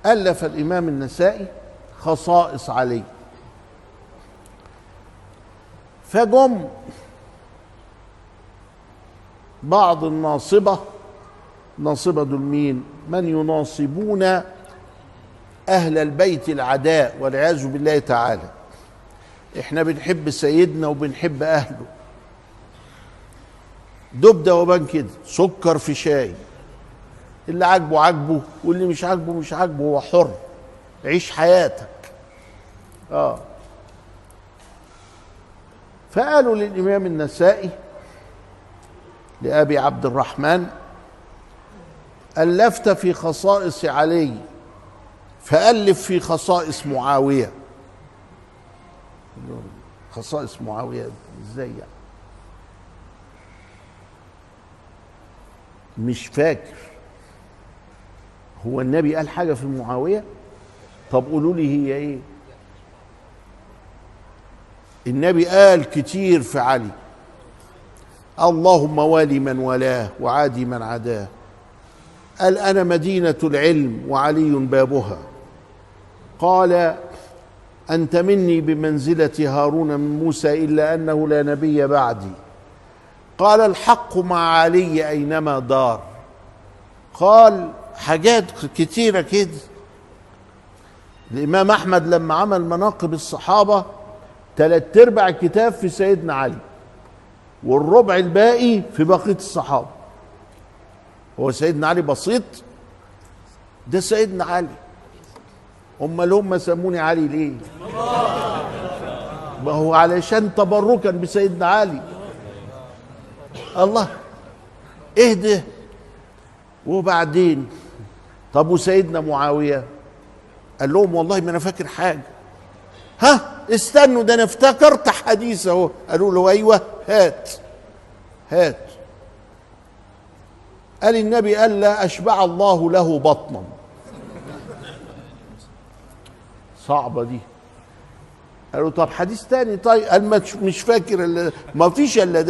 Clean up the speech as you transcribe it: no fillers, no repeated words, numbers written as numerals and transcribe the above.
ألف الإمام النسائي خصائص علي، فجم بعض الناصبة دول مين؟ من يناصبون أهل البيت العداء والعياذ بالله تعالى. احنا بنحب سيدنا وبنحب أهله، دبدة وبان كده، سكر في شاي، اللي عاجبه عاجبه واللي مش عاجبه مش عاجبه، هو حر، عيش حياتك. فقالوا للإمام النسائي لأبي عبد الرحمن: ألفت في خصائص علي فألف في خصائص معاوية. خصائص معاوية ازاي يعني؟ مش فاكر هو النبي قال حاجة في معاوية؟ طب قولوا لي هي ايه؟ النبي قال كتير في علي: اللهم والي من والاه وعادي من عداه. قال: أنا مدينة العلم وعلي بابها. قال: أنت مني بمنزلة هارون من موسى إلا أنه لا نبي بعدي. قال: الحق مع علي أينما دار. قال حاجات كتيرة كده. الإمام أحمد لما عمل مناقب الصحابة 3/4 الكتاب في سيدنا علي، والربع الباقي في بقية الصحابة. هو سيدنا علي بسيط؟ ده سيدنا علي. امال هم سموني علي ليه؟ ما هو علشان تبركا بسيدنا علي. الله، اهدى. وبعدين طب وسيدنا معاوية؟ قال لهم: والله ما انا فاكر حاجة. ها استنوا، ده انا افتكرت حديث اهو. قالوا له: ايوه، هات. قال: النبي قال: لا أشبع الله له بطنا. صعبة دي. قالوا: طب حديث تاني. طيب قال: مش فاكر، ما فيش الا ده.